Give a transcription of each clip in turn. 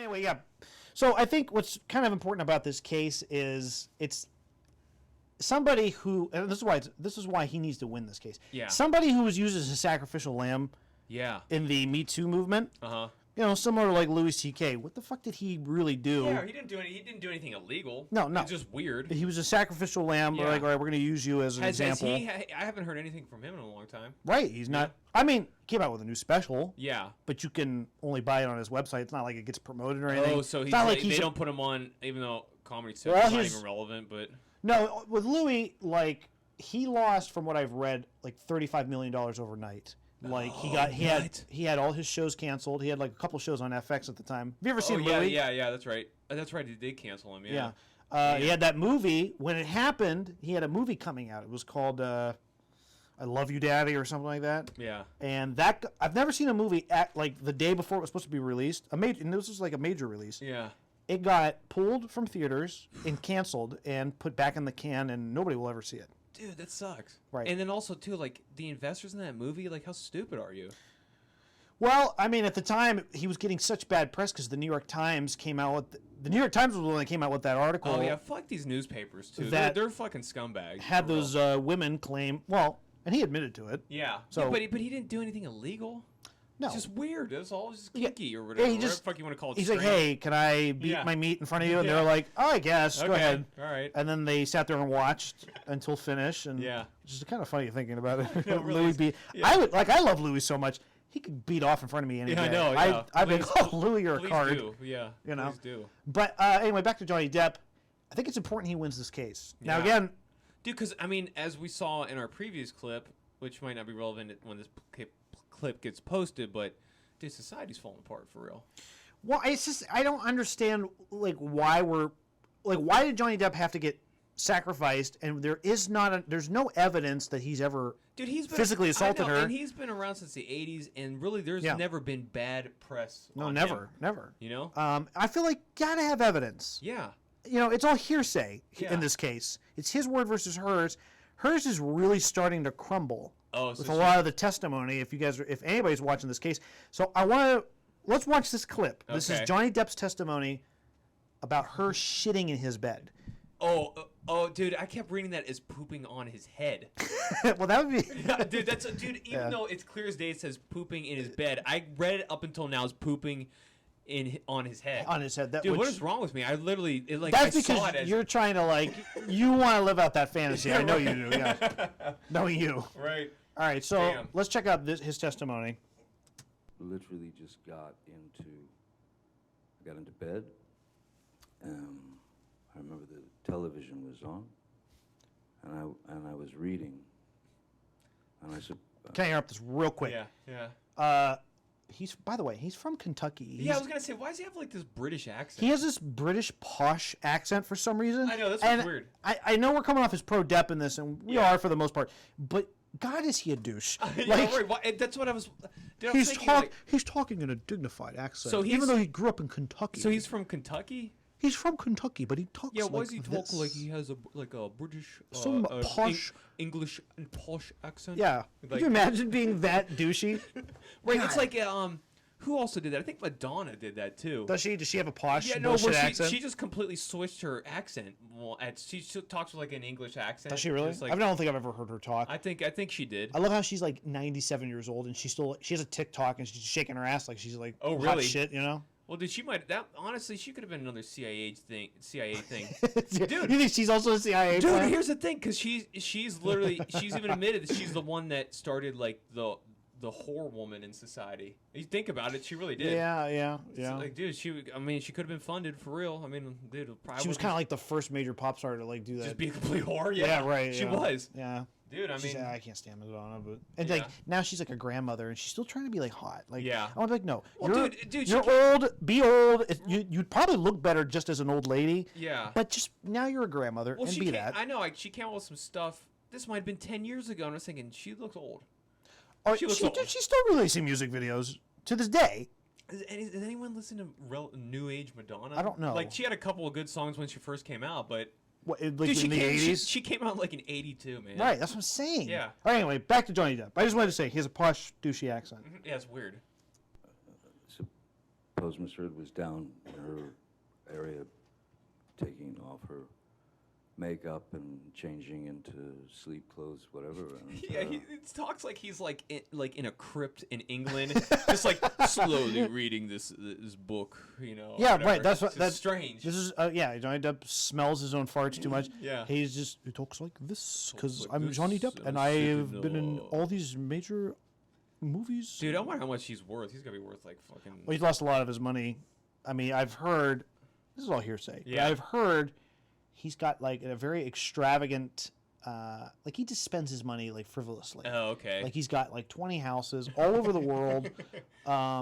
anyway, yeah. So I think what's kind of important about this case is it's somebody who, and this is why he needs to win this case. Yeah. Somebody who was used as a sacrificial lamb. Yeah. In the Me Too movement. You know, similar to like Louis C.K. What the fuck did he really do? Yeah, he didn't do anything illegal. No. It's just weird. He was a sacrificial lamb. Yeah. We're like, all right, we're going to use you as an example. I haven't heard anything from him in a long time. Right, he's not. I mean, he came out with a new special. Yeah. But you can only buy it on his website. It's not like it gets promoted or anything. Oh, so he's like, they don't put him on, even though comedy is not even relevant. But no, with Louis, like he lost, from what I've read, like $35 million overnight. Like he had all his shows canceled. He had like a couple shows on FX at the time. Have you ever seen Louis? Yeah, that's right. That's right. They did cancel him. Yeah. He had that movie. When it happened, he had a movie coming out. It was called "I Love You, Daddy" or something like that. Yeah. And that I've never seen a movie at like the day before it was supposed to be released. And this was like a major release. Yeah. It got pulled from theaters and canceled and put back in the can, and nobody will ever see it. Dude, that sucks. Right. And then also, too, like, the investors in that movie, like, how stupid are you? Well, I mean, at the time, he was getting such bad press because the New York Times came out with... The New York Times was the one that came out with that article. Oh, yeah, fuck these newspapers, too. They're fucking scumbags. Had those women claim... Well, and he admitted to it. Yeah. So, yeah, but he didn't do anything illegal. No. It's just weird. It's all just kinky or whatever. Whatever the fuck you want to call it. He's like, hey, can I beat my meat in front of you? And they're like, oh, I guess. Go ahead. All right. And then they sat there and watched until finish. And it's just kind of funny thinking about it. No, really. Louis I love Louis so much. He could beat off in front of me any day. I know. Yeah. I'd be like, oh, Louis, you're a card. Do. Yeah. You know? Please do. But anyway, back to Johnny Depp. I think it's important he wins this case. Yeah. Now, again... Dude, because, I mean, as we saw in our previous clip, which might not be relevant when this clip gets posted, but... Dude, society's falling apart for real. Well, it's just I don't understand why did Johnny Depp have to get sacrificed? And there's no evidence that he's ever physically assaulted her. And he's been around since the '80s, and really, there's never been bad press. No, never. You know. I feel like gotta have evidence. Yeah. You know, it's all hearsay in this case. It's his word versus hers. Hers is really starting to crumble. With a lot of the testimony, if anybody's watching this case. So let's watch this clip. Okay. This is Johnny Depp's testimony about her shitting in his bed. Oh, dude, I kept reading that as pooping on his head. Well, that would be... dude, even though it's clear as day it says pooping in his bed, I read it up until now as pooping on his head. On his head. Dude, what is wrong with me? I literally... That's because you're trying to, you want to live out that fantasy. I know you do, yeah. Knowing you. Right. All right, so let's check out his testimony. Literally just got into bed. I remember the television was on, and I was reading, and I said, "Can I interrupt this real quick?" Yeah. By the way, he's from Kentucky. I was gonna say, why does he have this British accent? He has this British posh accent for some reason. I know, that's weird. I know we're coming off as pro Depp in this, and we are for the most part, but. God, is he a douche? That's what I was. Dude, he's talking in a dignified accent. So even though he grew up in Kentucky. So he's from Kentucky. He's from Kentucky, but he talks. Yeah, why does he talk like he has a British, some posh English and posh accent? Yeah. Could you imagine being that douchey? Right. God. It's like who also did that? I think Madonna did that too. Does she? Does she have a posh accent? She just completely switched her accent. Well, she talks with an English accent. Does she really? I don't think I've ever heard her talk. I think she did. I love how she's 97 years old and she has a TikTok and she's shaking her ass like she's oh really? Hot shit, you know? Well, dude, honestly, she could have been another CIA thing. Dude, you think she's also a CIA? Dude, here's the thing, because she's even admitted that she's the one that started the whore woman in society. You think about it, she really did. Yeah. Dude, she could have been funded for real. I mean, dude, she was kind of like the first major pop star to do that. Just be a complete whore. Yeah, right. She was. Yeah. Dude, I can't stand Madonna, but now she's like a grandmother and she's still trying to be hot. I want to be like, no, well, you're old. Be old. You'd probably look better just as an old lady. Yeah. But just now you're a grandmother and be that. I know. She came out with some stuff. This might have been 10 years ago, and I was thinking she looks old. Oh, she's still releasing music videos to this day. Does anyone listen to real new age Madonna? I don't know. She had a couple of good songs when she first came out, but dude, in the 80s? She came out in 82, man. Right, that's what I'm saying. Yeah. All right, anyway, back to Johnny Depp. I just wanted to say he has a posh, douchey accent. Yeah, it's weird. Postmaster was down in her area taking off her makeup and changing into sleep clothes, whatever. And, Yeah, he talks like he's like in a crypt in England, just like slowly reading this book, you know. Yeah, whatever. right. That's strange. This is Johnny Depp smells his own farts too much. Yeah. He talks like this because like I'm this, Johnny Depp and and I'm I sitting have been in all these major movies. Dude, I wonder how much he's worth. He's gotta be worth like fucking. Well, he's lost a lot of his money. I mean, I've heard. This is all hearsay. Yeah. But I've heard he's got like a very extravagant. Like he just spends his money like frivolously. Oh, okay. Like he's got like 20 houses all over the world.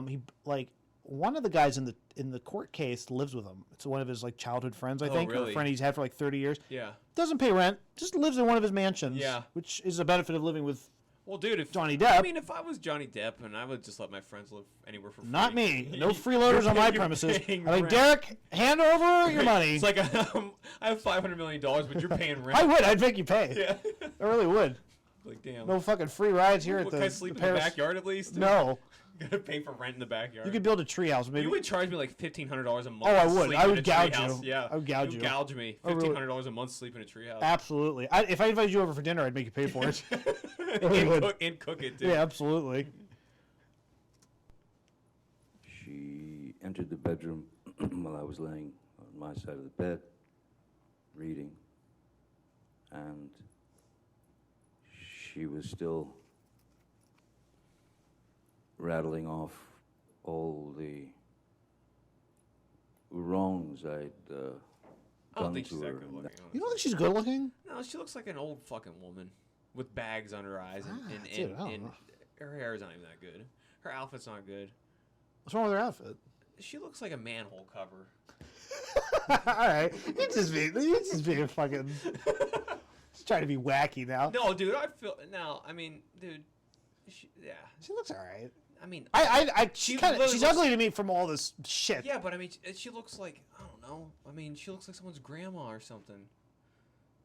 He like one of the guys in the court case lives with him. It's one of his like childhood friends, I think, or really? a friend he's had for like 30 years. Yeah. Doesn't pay rent, just lives in one of his mansions. Yeah. Which is a benefit of living with Well, dude, if Johnny Depp. I mean, if I was Johnny Depp, and I would just let my friends live anywhere for free. Not me. No freeloaders on my You're premises. paying I'm like, rent. Derek, hand over your money. It's like I have $500 million, but you're paying rent. I would. I'd make you pay. Yeah. I really would. Like, damn. No fucking free rides here What, at the can I sleep in Paris. the backyard at least? No. Gotta pay for rent in the backyard. You could build a treehouse, maybe. You would charge me like $1,500 a month. Oh, I to would. sleep I in would a gouge treehouse. you. Yeah, I would gouge you you. gouge me. I really- $1,500 a month to sleep in a treehouse. Absolutely. If I invited you over for dinner, I'd make you pay for it. really would. and cook it too. Yeah, absolutely. she entered the bedroom while I was laying on my side of the bed, reading, and she was still rattling off all the wrongs I'd I don't done think to she's her. that good looking. You don't think she's good looking? No, she looks like an old fucking woman with bags under her eyes, dude, I don't and know. her hair is not even that good. Her outfit's not good. What's wrong with her outfit? She looks like a manhole cover. All right. You just being fucking. She's trying to be wacky now. No, dude, I feel no. I mean, dude, yeah. She looks all right. I mean, She's literally looks- ugly to me from all this shit. yeah, but I mean, she looks like I don't know. I mean, she looks like someone's grandma or something.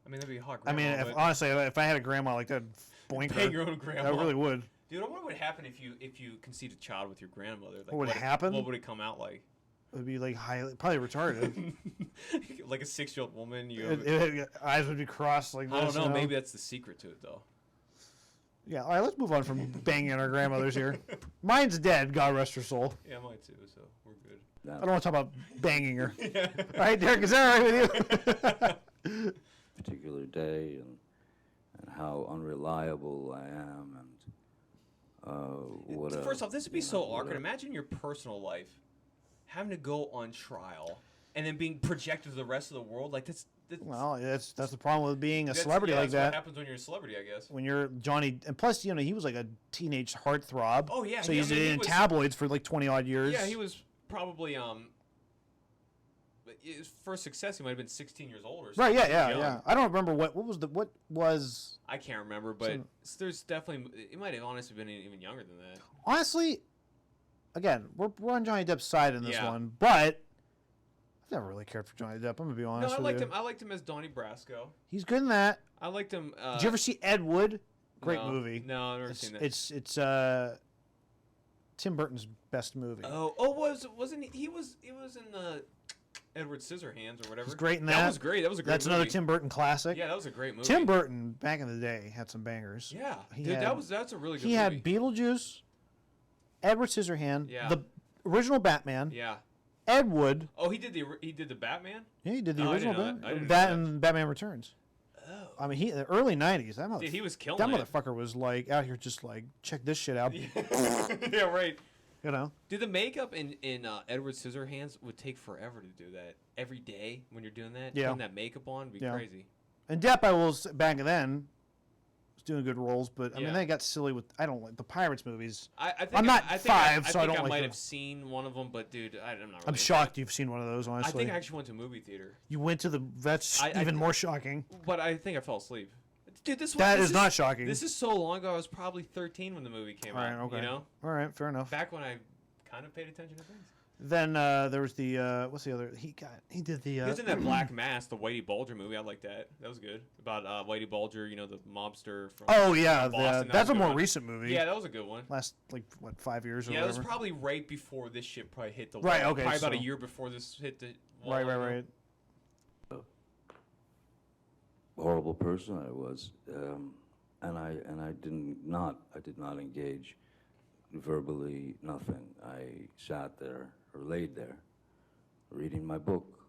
I mean, that'd be a hot I grandma. mean, but honestly, if I had a grandma like that, boink pay her. your own grandma. I really would. Dude, I wonder what would happen if you conceived a child with your grandmother. Like, What would happen? What would it come out like? It would be like probably retarded. Like a 6-year-old woman. Eyes would be crossed like this. I don't know. you Maybe that's the secret to it, though. Yeah. All right. Let's move on from banging our grandmothers here. Mine's dead. God rest her soul. Yeah, mine too. So we're good. I don't want to talk about banging her. Yeah. All right, Derek. Is that all right with you? Particular day and how unreliable I am and what. First off, this would be so what awkward. a- Imagine your personal life having to go on trial and then being projected to the rest of the world. Like that's Well, that's the problem with being a that's- celebrity yeah, like that's what that. happens when you're a celebrity, I guess. When you're Johnny, and plus, he was like a teenage heartthrob. Oh, yeah, So yeah, he's I mean, he in was- tabloids for like 20 odd years. Yeah, he was probably his first success. He might have been 16 years old or something. Right. He Yeah. was Yeah. young. Yeah. I don't remember what was. I can't remember, but there's definitely it might have honestly been even younger than that. Honestly, again, we're on Johnny Depp's side in this Yeah. one, but I've never really cared for Johnny Depp. I'm gonna be No, honest I with liked you. him. I liked him as Donnie Brasco. He's good in that. I liked him. Did you ever see Ed Wood? Great no, movie. No, I've never It's seen that. it's Tim Burton's best movie. Wasn't he was in the Edward Scissorhands or whatever. He's great in That that. was great. That was a great That's movie. another Tim Burton classic. Yeah, that was a great movie. Tim Burton back in the day had some bangers. Yeah, He dude, had- that's a really good He movie. had Beetlejuice, Edward Scissorhand, Yeah. the original Batman, Yeah. Ed Wood. Oh, he did the Batman. Yeah, he did the Oh, I original didn't know that. I Batman. didn't That know and Batman Returns. Oh. I mean, the early '90s. Dude, he was killing that it. motherfucker was like out here just like check this shit out. Yeah, right. You know. Dude, the makeup in Edward Scissorhands would take forever to do that. Every day when you're doing that, Yeah. putting that makeup on would be Yeah. crazy. And Depp, I will back then, was doing good roles, but I mean, Yeah. they got silly with. I don't like the Pirates movies. I think I'm not I think five, I so I think don't I like might them. have seen one of them, but dude, I'm not. Really I'm shocked you've seen one of those. I Honestly, think I actually went to a movie theater, you went to the. That's I- even more shocking. but I think I fell asleep. Dude, this Is not shocking. This is so long ago. I was probably 13 when the movie came All right, out. okay. You know, All right, fair enough. back when I kind of paid attention to things. Then there was the what's the other? He did the. He was in that Black Mass, the Whitey Bulger movie. I like that. That was good. About Whitey Bulger, the mobster from. Oh yeah, Boston. that's a more recent movie. Yeah, that was a good one. Last 5 years or yeah, whatever. it was probably right before this shit probably hit the wall. Right. Okay. Probably about a year before this hit the wall. Right. Horrible person I was, and I did not engage verbally, nothing. I sat there or laid there, reading my book,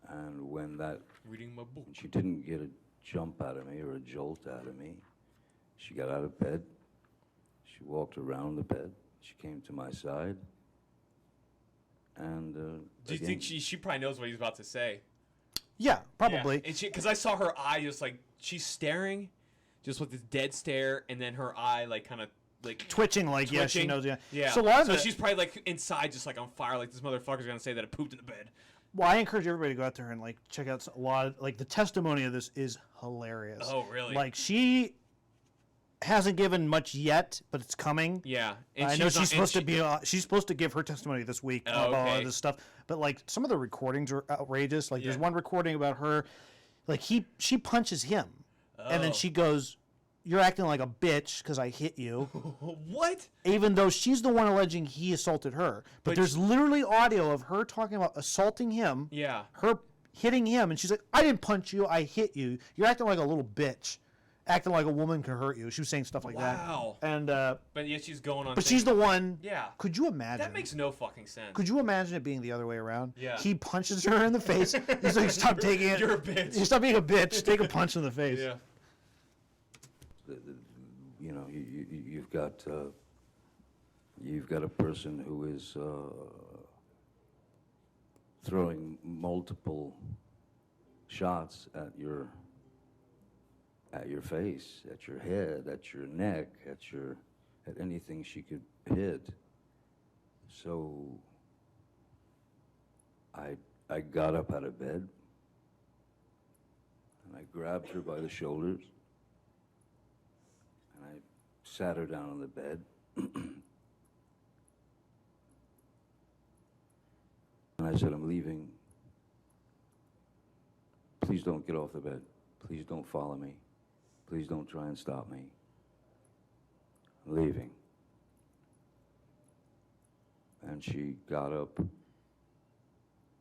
and when reading my book, she didn't get a jump out of me or a jolt out of me. She got out of bed. She walked around the bed. She came to my side, and do you think she probably knows what he's about to say? Yeah, probably. Yeah. And because I saw her eye just like she's staring, just with this dead stare, and then her eye like kind of like twitching. Yeah, she knows. Yeah. So she's probably like inside, just like on fire. Like this motherfucker's gonna say that I pooped in the bed. Well, I encourage everybody to go out there and check out a lot of the testimony of this is hilarious. Oh, really? She hasn't given much yet, but it's coming. Yeah, and I know she's supposed to be. She's supposed to give her testimony this week about all of this stuff. But some of the recordings are outrageous. There's one recording about her, she punches him, and then she goes, "You're acting like a bitch because I hit you." What? Even though she's the one alleging he assaulted her, but there's literally audio of her talking about assaulting him. Yeah. Her hitting him, and she's like, "I didn't punch you. I hit you. You're acting like a little bitch." Acting like a woman can hurt you. She was saying stuff like that. Wow. And but yet she's going on. But she's the one. Yeah. Could you imagine? That makes no fucking sense. Could you imagine it being the other way around? Yeah. He punches her in the face. He's like, "Stop taking it. You're a bitch. You stop being a bitch. Take a punch in the face." Yeah. You've got a person who is throwing multiple shots at your face, at your head, at your neck, at anything she could hit. So I got up out of bed and I grabbed her by the shoulders and I sat her down on the bed. And I said, "I'm leaving. Please don't get off the bed. Please don't follow me. Please don't try and stop me. I'm leaving." And she got up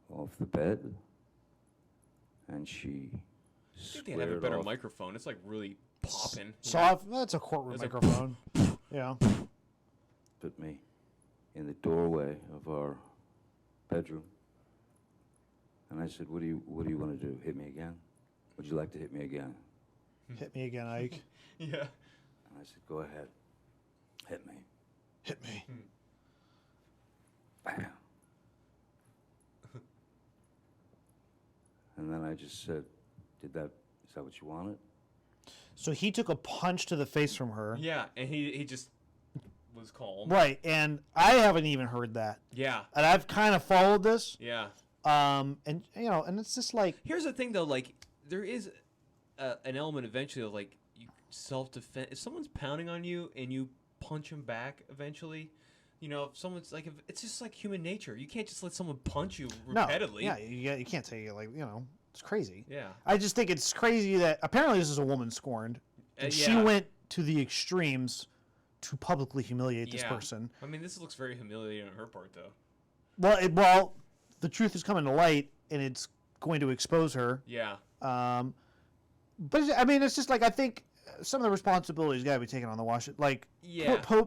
off the bed, and she I think they have a better microphone. It's really popping. Soft. That's a courtroom microphone. Yeah. Put me in the doorway of our bedroom, and I said, "What do you want to do? Hit me again? Would you like to hit me again?" Hit me again, Ike. Yeah. And I said, "Go ahead. Hit me." Hit me. Bam. And then I just said, is that what you wanted?" So he took a punch to the face from her. Yeah, and he just was calm. Right, and I haven't even heard that. Yeah. And I've kind of followed this. Yeah. And it's just Here's the thing, though. There is an element eventually of you self-defense. If someone's pounding on you and you punch them back eventually, if someone's if it's just human nature. You can't just let someone punch you repeatedly. No, yeah, you can't take it it's crazy. Yeah. I just think it's crazy that apparently this is a woman scorned, and she went to the extremes to publicly humiliate this person. I mean, this looks very humiliating on her part, though. Well, the truth is coming to light, and it's going to expose her. Yeah. But I mean, it's just I think some of the responsibilities got to be taken on the Washington.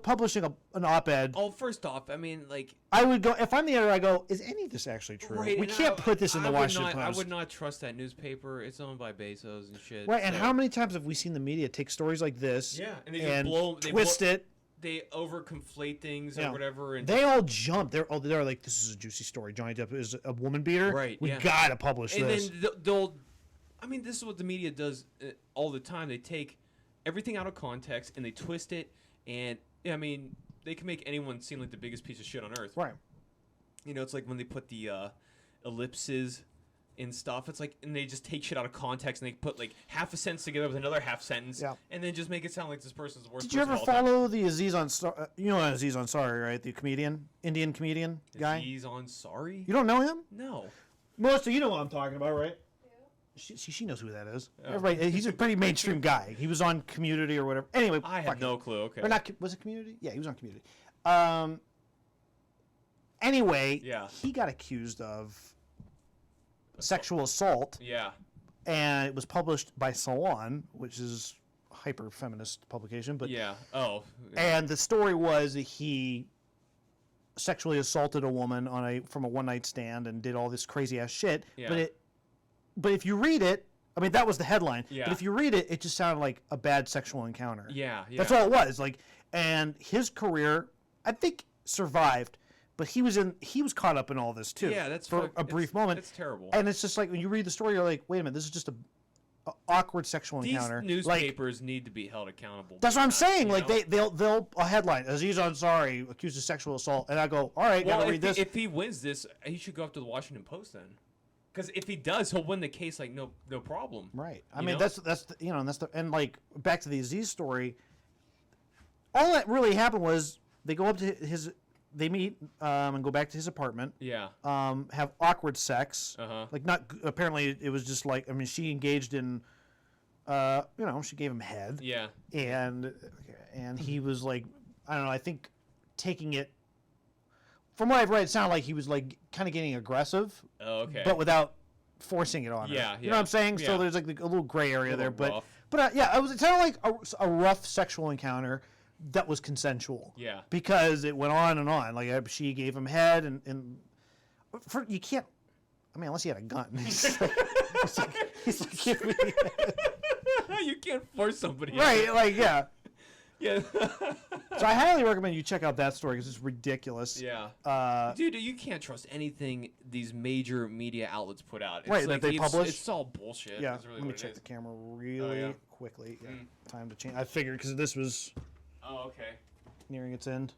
Publishing an op-ed. Oh, first off, I mean, I would go if I'm the editor. I go, is any of this actually true? Right, we can't put this in the Washington Post. I would not trust that newspaper. It's owned by Bezos and shit. Right, and how many times have we seen the media take stories like this? Yeah, and they just twist it. They over-conflate things or whatever. And they all jump. They're like, this is a juicy story. Johnny Depp is a woman beater. Right. We gotta publish this. And then they'll. I mean, this is what the media does all the time. They take everything out of context and they twist it, and I mean, they can make anyone seem like the biggest piece of shit on earth. Right. It's like when they put the ellipses in stuff. It's like, and they just take shit out of context and they put like half a sentence together with another half sentence, and then just make it sound like this person's the worst. Did you ever follow the Aziz Ansari? You know Aziz Ansari, right? The comedian, Indian comedian guy. Aziz Ansari? You don't know him? No. Melissa, you know what I'm talking about, right? She knows who that is. Oh. Everybody, he's a pretty mainstream guy. He was on Community or whatever. Anyway, I have no clue. Okay. Or not? Was it Community? Yeah, he was on Community. Anyway, he got accused of sexual assault. Yeah. And it was published by Salon, which is a hyper-feminist publication. But yeah. Oh. And the story was that he sexually assaulted a woman from a one-night stand and did all this crazy-ass shit. Yeah. But if you read it, I mean, that was the headline. Yeah. But if you read it, it just sounded like a bad sexual encounter. Yeah. That's all it was. Like, and his career, I think, survived. But he was caught up in all this too. Yeah, that's for a brief moment. It's terrible. And it's just like when you read the story, you're like, wait a minute, this is just a awkward sexual encounter. These newspapers need to be held accountable. That's what I'm saying. Like they'll a headline: Aziz Ansari accused of sexual assault, and I go, all right, gotta read this. If he wins this, he should go up to the Washington Post then. Because if he does, he'll win the case like no problem. Right. I mean, that's and like back to the Aziz story. All that really happened was they go up to they meet and go back to his apartment. Yeah. Have awkward sex. Uh-huh. Like apparently it was just like, I mean, she engaged in, she gave him head. Yeah. And he was like, I don't know, I think taking it, from what I've read, it sounded like he was like kind of getting aggressive. Oh, okay. But without forcing it on her. Yeah. You know what I'm saying? Yeah. So there's like a little gray area there. Rough. But it sounded like a rough sexual encounter that was consensual. Yeah. Because it went on and on. Like she gave him head and you can't. I mean, unless he had a gun. He's like, give me head. You can't force somebody. Right. Like yeah. Yeah. So I highly recommend you check out that story because it's ridiculous. Yeah. Dude, you can't trust anything these major media outlets put out. It's right. Like, that they publish. It's all bullshit. Yeah. Really Let me check the camera really quickly. Yeah. Time to change. I figured because this was. Oh, okay. Nearing its end.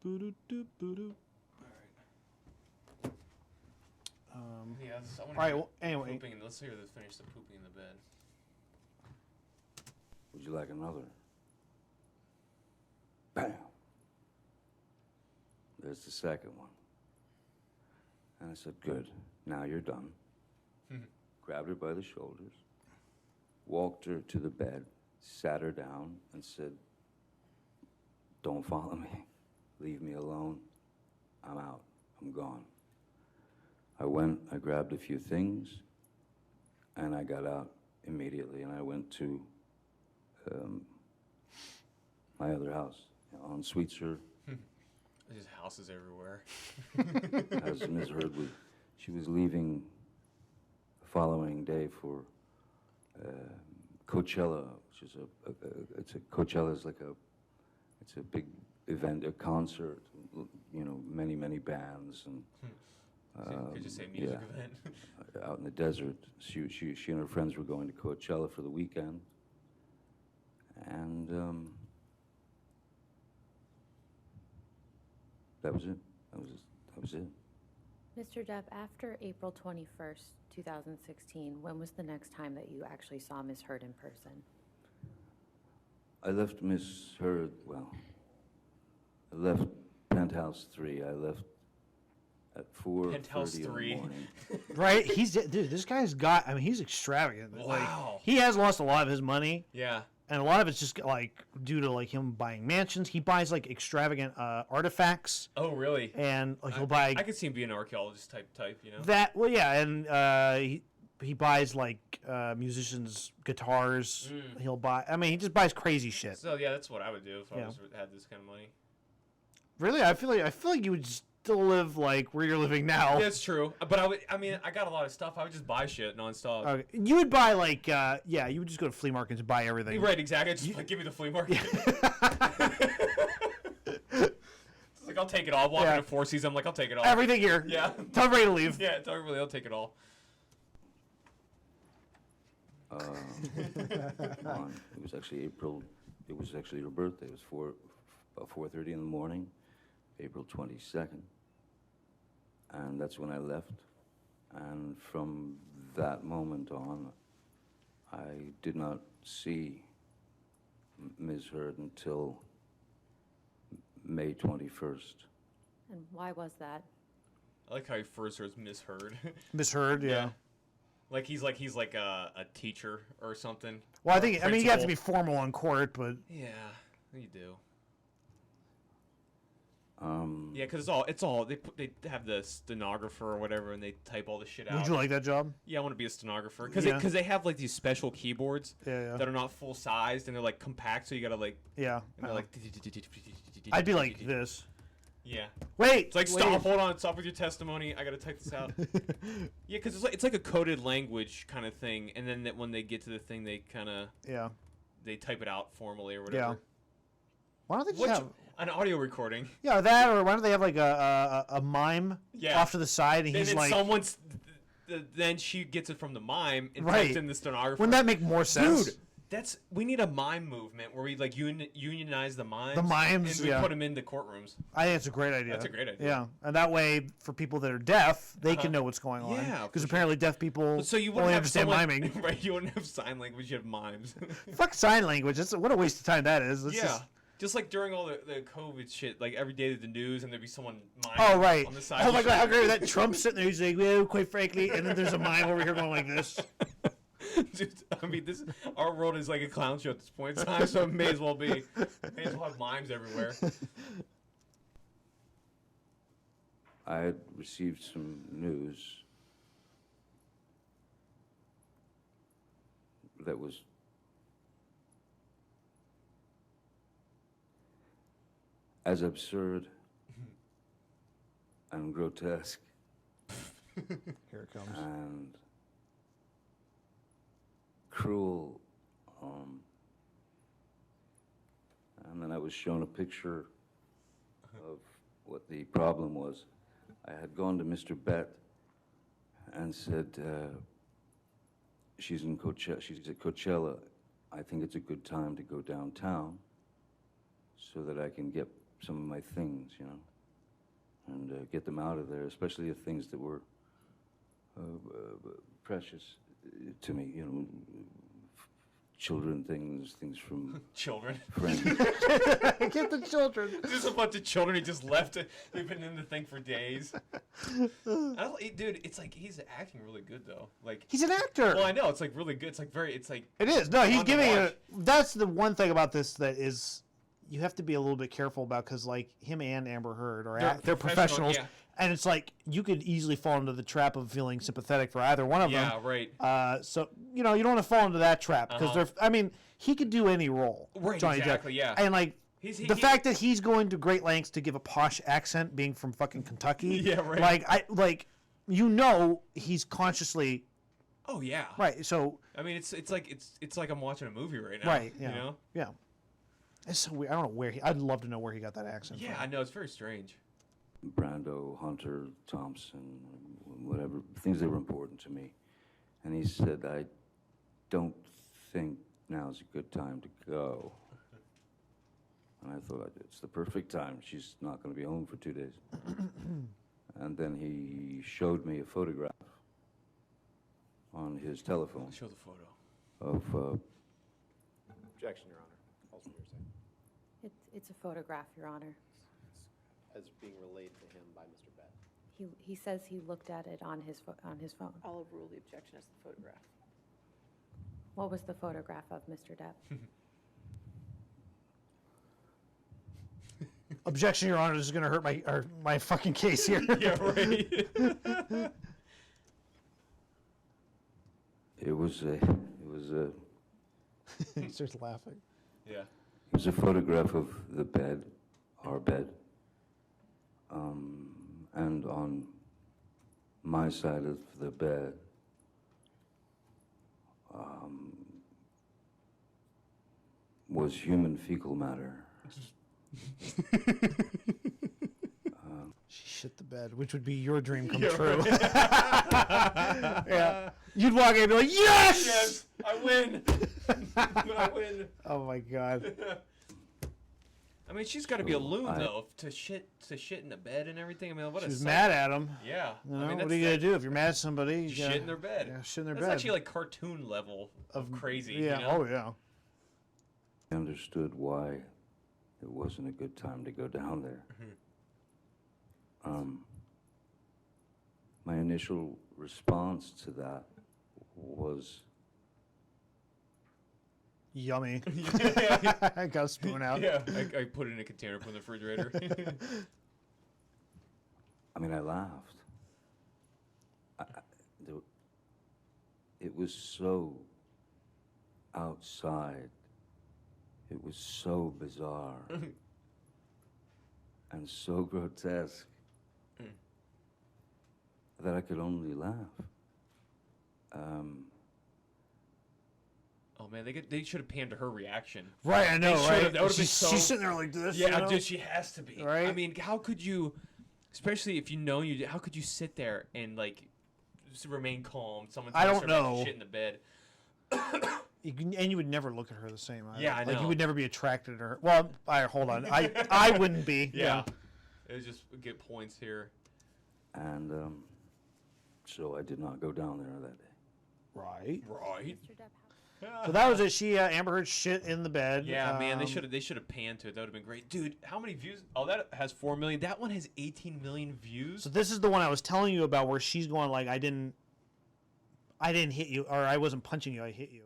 Boo-doo-doo, boo-doo. All right. All right. Well, anyway. Let's hear this. Finish the pooping in the bed. Would you like another? Bam. There's the second one. And I said, good. Now you're done. Grabbed her by the shoulders, walked her to the bed, sat her down, and said, don't follow me. Leave me alone. I'm out. I'm gone. I went, I grabbed a few things, and I got out immediately, and I went to my other house on Sweetser. There's houses everywhere. As Ms. Heard, she was leaving the following day for Coachella, which is Coachella is like it's a big event, a concert, many bands and. Could you say music event? Out in the desert. She and her friends were going to Coachella for the weekend, and that was it. That was it. Mr. Depp, after April 21st, 2016, when was the next time that you actually saw Miss Heard in person? I left Miss Heard, I left Penthouse 3. I left at 4:30 in the morning. Right? Dude, this guy's he's extravagant. Wow. Like, he has lost a lot of his money. Yeah. And a lot of it's just like due to like him buying mansions. He buys like extravagant artifacts. Oh, really? And like he'll buy. I could see him being an archaeologist type, you know. That and he buys like musicians' guitars. He'll buy. I mean, he just buys crazy shit. So yeah, that's what I would do if I had this kind of money. Really, I feel like you would still live like where you're living now. That's true, but I got a lot of stuff. I would just buy shit nonstop. Okay. You would buy like, you would just go to flea markets and buy everything. Right, exactly. Just give me the flea market. Yeah. It's like I'll take it all. Walking to Four Seasons, I'm like, I'll take it all. Everything here. Yeah. Tell everybody to leave. Yeah, tell everybody I'll take it all. It was actually April. It was actually her birthday. It was about 4:30 in the morning, April 22nd. And that's when I left. And from that moment on, I did not see Ms. Heard until May 21st. And why was that? I like how he refers to her as Miss Heard. Miss Heard, yeah. Like he's like a teacher or something. Well, I Or a think you have to principal. be formal in court, but Yeah, you do. Um, Yeah, because they have the stenographer or whatever, and they type all the shit out. would you like that job? Yeah, I want to be a stenographer because Yeah. they have like these special keyboards Yeah, that are not full sized and they're like compact, so you gotta like yeah. and they're like. I'd be like this. Yeah. Wait. It's like wait. stop, hold on, stop with your testimony. I gotta type this out. Yeah, because it's like a coded language kind of thing, and then when they get to the thing, they kind of Yeah. they type it out formally or whatever. Yeah. Why don't they just Which, have? an audio recording. Yeah, that, or why don't they have like a mime Yeah. off to the side, and And he's then like, someone's. Then she gets it from the mime and Right. types in the stenographer. wouldn't that make more sense? Dude, we need a mime movement where we like unionize the mimes. The mimes, and we yeah. put them into courtrooms. I think it's a great idea. That's a great idea. Yeah, and that way, for people that are deaf, they can know what's going on. Yeah, because for apparently deaf people So you only wouldn't have understand someone, miming. right? You wouldn't have sign language. You have mimes. Fuck sign language. What a waste of time that is. Let's yeah. just- Just like during all the COVID shit, like every day the news, and there'd be someone miming Oh right! on the side. Oh of my the god, how street. great! That Trump's sitting there, he's like, "Well, quite frankly," and then there's a mime over here going like this. Dude, I mean, our world is like a clown show at this point in time, so it may as well have mimes everywhere. I had received some news that was as absurd and grotesque Here it comes. and cruel. And then I was shown a picture of what the problem was. I had gone to Mr. Bett and said, she's at Coachella. I think it's a good time to go downtown so that I can get some of my things, you know, and get them out of there, especially the things that were precious to me, you know, children things from Children. friends. Get the children. Just a bunch of children. He just left it. They've been in the thing for days. Dude, it's like he's acting really good though. Like He's an actor. well, I know it's like really good. It's like It is. No, he's fun to giving watch. it. That's the one thing about this that is, you have to be a little bit careful about, because like him and Amber Heard they're professional, professionals, yeah. and it's like you could easily fall into the trap of feeling sympathetic for either one of them. yeah, right. So you know you don't want to fall into that trap, because they're. I mean, he could do any role. Right, Johnny exactly, Depp. yeah. And like He- the fact that he's going to great lengths to give a posh accent, being from fucking Kentucky. Yeah, right. Like you know he's consciously Oh yeah. right. So I mean, it's like I'm watching a movie right now. right. Yeah. You know. Yeah. It's so weird. I don't know where he. I'd love to know where he got that accent Yeah, from. I know it's very strange. Brando, Hunter, Thompson, whatever, things that were important to me. And he said, I don't think now's a good time to go. And I thought, it's the perfect time. She's not going to be home for 2 days. And then he showed me a photograph on his telephone Show the photo. of Objection, Your Honor. Also hearsay. It's a photograph, Your Honor. As being relayed to him by Mr. Bett. He says he looked at it on his phone. I'll overrule the objection as the photograph. What was the photograph of Mr. Depp? Objection, Your Honor. This is going to hurt my fucking case here. Yeah, right. it was a He starts laughing. Yeah. It was a photograph of the bed, our bed, and on my side of the bed was human fecal matter. She shit the bed, which would be your dream come Yeah, true. right. Yeah. You'd walk in and be like, yes! Yes, I win. I win. Oh my God. I mean, she's got to be a loon I- though to shit in the bed and everything. I mean, what She a was sight. mad at him. Yeah. You know, I mean, what are you gonna do if you're mad at somebody? You Shit gotta- in their bed. Yeah, shit in their That's bed. actually like cartoon level of crazy. Yeah. You know? Oh yeah. I understood why it wasn't a good time to go down there. My initial response to that was, Yummy. Yeah. I got a spoon out. Yeah. I put it in a container from the refrigerator. I mean, I laughed. It was so outside. It was so bizarre and so grotesque that I could only laugh. Oh man, they should have panned to her reaction. Right, I know, They right? should've- that would've been she's, so- she's sitting there like this. Yeah, you know? dude, she has to be. Right? I mean, how could you, especially if you know you, how could you sit there and like just remain calm? Someone I tells don't her about know. shit in the bed. And you would never look at her the same. Either. Yeah, I Like know. you would never be attracted to her. Well, hold on. I wouldn't be. Yeah, it was just get points here. And so I did not go down there that day. Right. Right. Mr. Depp, how- So that was it. She Amber Heard shit in the bed. Yeah, man, they should have panned to it. That would have been great, dude. How many views? Oh, that has 4 million. That one has 18 million views. So this is the one I was telling you about, where she's going like, I didn't hit you, or I wasn't punching you. I hit you.